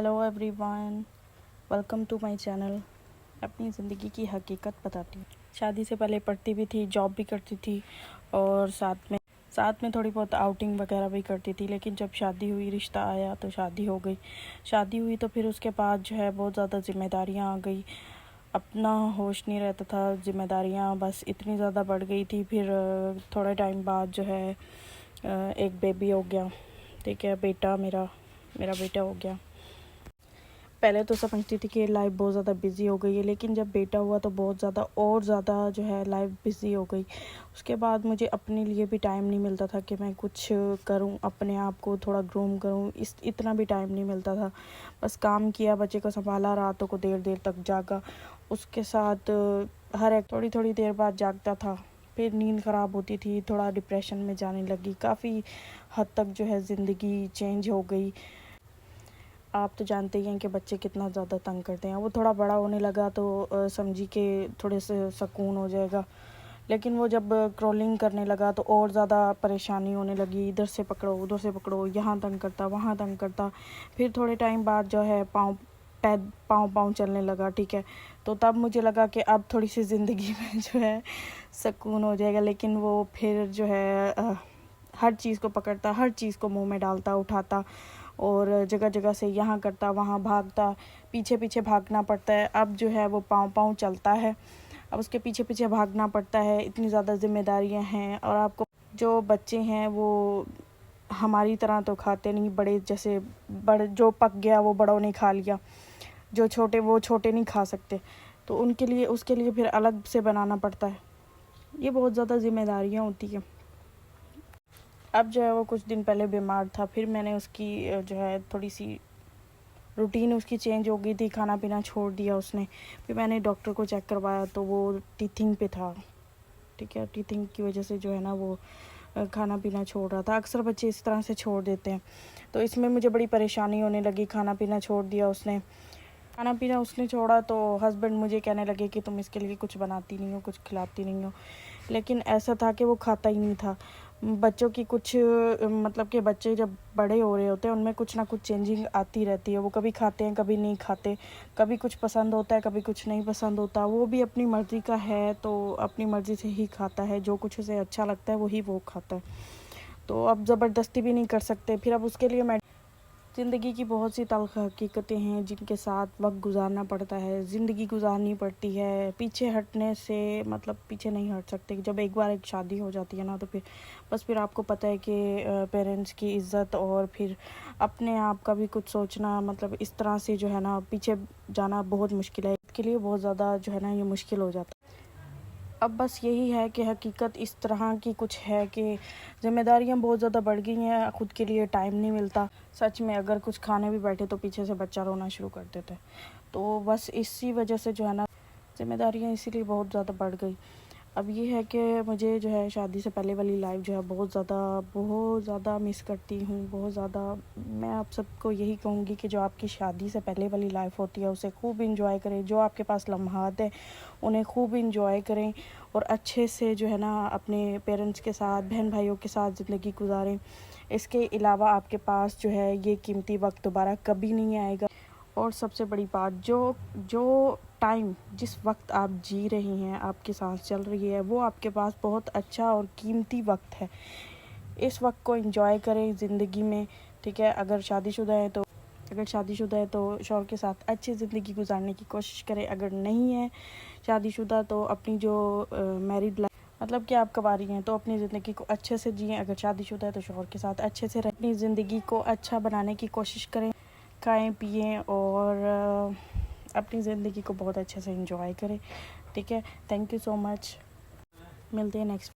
Hello everyone, welcome to my channel. अपनी ज़िंदगी की हकीकत बताती हूँ। शादी से पहले पढ़ती भी थी, जॉब भी करती थी और साथ में थोड़ी बहुत आउटिंग वगैरह भी करती थी। लेकिन जब शादी हुई, रिश्ता आया तो शादी हो गई। शादी हुई तो फिर उसके बाद जो है बहुत ज़्यादा जिम्मेदारियाँ आ गई। अपना होश नहीं रहता था, जिम्मेदारियाँ बस इतनी ज़्यादा बढ़ गई थी। फिर थोड़े टाइम बाद जो है एक बेबी हो गया। ठीक है, मेरा बेटा हो गया। पहले तो समझती थी कि लाइफ बहुत ज़्यादा बिज़ी हो गई है, लेकिन जब बेटा हुआ तो बहुत ज़्यादा जो है लाइफ बिज़ी हो गई। उसके बाद मुझे अपने लिए भी टाइम नहीं मिलता था कि मैं कुछ करूं, अपने आप को थोड़ा ग्रूम करूं। इतना भी टाइम नहीं मिलता था। बस काम किया, बच्चे को संभाला, रातों को देर देर तक जागा। उसके साथ हर एक थोड़ी देर बाद जागता था। फिर नींद ख़राब होती थी, थोड़ा डिप्रेशन में जाने लगी। काफ़ी हद तक जो है ज़िंदगी चेंज हो गई। आप तो जानते ही हैं कि बच्चे कितना ज़्यादा तंग करते हैं। वो थोड़ा बड़ा होने लगा तो समझी कि थोड़े से सुकून हो जाएगा। लेकिन वो जब क्रॉलिंग करने लगा तो और ज़्यादा परेशानी होने लगी। इधर से पकड़ो, उधर से पकड़ो, यहाँ तंग करता, वहाँ तंग करता। फिर थोड़े टाइम बाद जो है पाँव चलने लगा। ठीक है, तो तब मुझे लगा कि अब थोड़ी सी ज़िंदगी में जो है सुकून हो जाएगा। लेकिन वो फिर जो है हर चीज़ को पकड़ता, हर चीज़ को मुंह में डालता, उठाता और जगह जगह से यहाँ करता, वहाँ भागता। पीछे पीछे भागना पड़ता है। अब जो है वो पाँव चलता है, अब उसके पीछे पीछे भागना पड़ता है। इतनी ज़्यादा जिम्मेदारियाँ हैं। और आपको जो बच्चे हैं वो हमारी तरह तो खाते नहीं। बड़े जो पक गया वो बड़ों ने खा लिया, जो छोटे वो छोटे नहीं खा सकते। तो उसके लिए फिर अलग से बनाना पड़ता है। ये बहुत ज़्यादा जिम्मेदारियाँ होती हैं। अब जो है वो कुछ दिन पहले बीमार था। फिर मैंने उसकी जो है थोड़ी सी रूटीन उसकी चेंज हो गई थी, खाना पीना छोड़ दिया उसने। फिर मैंने डॉक्टर को चेक करवाया तो वो टीथिंग पे था। ठीक है, टीथिंग की वजह से जो है ना वो खाना पीना छोड़ रहा था। अक्सर बच्चे इस तरह से छोड़ देते हैं, तो इसमें मुझे बड़ी परेशानी होने लगी। खाना पीना छोड़ दिया उसने। खाना पीना उसने छोड़ा तो हस्बैंड मुझे कहने लगे कि तुम इसके लिए कुछ बनाती नहीं हो, कुछ खिलाती नहीं हो। लेकिन ऐसा था कि वो खाता ही नहीं था। बच्चों की कुछ मतलब कि बच्चे जब बड़े हो रहे होते हैं उनमें कुछ ना कुछ चेंजिंग आती रहती है। वो कभी खाते हैं, कभी नहीं खाते। कभी कुछ पसंद होता है, कभी कुछ नहीं पसंद होता। वो भी अपनी मर्ज़ी का है तो अपनी मर्ज़ी से ही खाता है। जो कुछ उसे अच्छा लगता है वही वो खाता है। तो अब ज़बरदस्ती भी नहीं कर सकते। फिर अब उसके लिए मैं ज़िंदगी की बहुत सी तल्ख़ हकीकतें हैं जिनके साथ वक्त गुजारना पड़ता है, ज़िंदगी गुजारनी पड़ती है। पीछे हटने से मतलब पीछे नहीं हट सकते। जब एक बार एक शादी हो जाती है ना तो फिर आपको पता है कि पेरेंट्स की इज़्ज़त और फिर अपने आप का भी कुछ सोचना, मतलब इस तरह से जो है ना पीछे जाना बहुत मुश्किल है। इसके लिए बहुत ज़्यादा जो है ना ये मुश्किल हो जाता है। अब बस यही है कि हकीकत इस तरह की कुछ है कि ज़िम्मेदारियाँ बहुत ज़्यादा बढ़ गई हैं। ख़ुद के लिए टाइम नहीं मिलता। सच में अगर कुछ खाने भी बैठे तो पीछे से बच्चा रोना शुरू कर देता है। तो बस इसी वजह से जो है ना ज़िम्मेदारियाँ इसीलिए बहुत ज़्यादा बढ़ गई। अब ये है कि मुझे जो है शादी से पहले वाली लाइफ जो है बहुत ज़्यादा मिस करती हूँ। बहुत ज़्यादा मैं आप सबको यही कहूँगी कि जो आपकी शादी से पहले वाली लाइफ होती है उसे खूब इंजॉय करें। जो आपके पास लम्हात हैं उन्हें खूब इंजॉय करें और अच्छे से जो है ना अपने पेरेंट्स के साथ, बहन भाइयों के साथ ज़िंदगी गुजारें। इसके अलावा आपके पास जो है ये कीमती वक्त दोबारा कभी नहीं आएगा। और सबसे बड़ी बात, जो टाइम जिस वक्त आप जी रही हैं, आपकी सांस चल रही है, वो आपके पास बहुत अच्छा और कीमती वक्त है। इस वक्त को एंजॉय करें ज़िंदगी में। ठीक है, अगर शादीशुदा है तो शौहर के साथ अच्छी ज़िंदगी गुजारने की कोशिश करें। अगर नहीं है शादीशुदा तो अपनी जो मैरिड लाइफ मतलब कि आप कवारी हैं तो अपनी ज़िंदगी को अच्छे से जिएं। अगर शादीशुदा है तो शौहर के साथ अच्छे से रहें। अपनी ज़िंदगी को अच्छा बनाने की कोशिश करें, खाएं पिएं और अपनी ज़िंदगी को बहुत अच्छे से एंजॉय करें। ठीक है, थैंक यू सो मच। मिलते हैं नेक्स्ट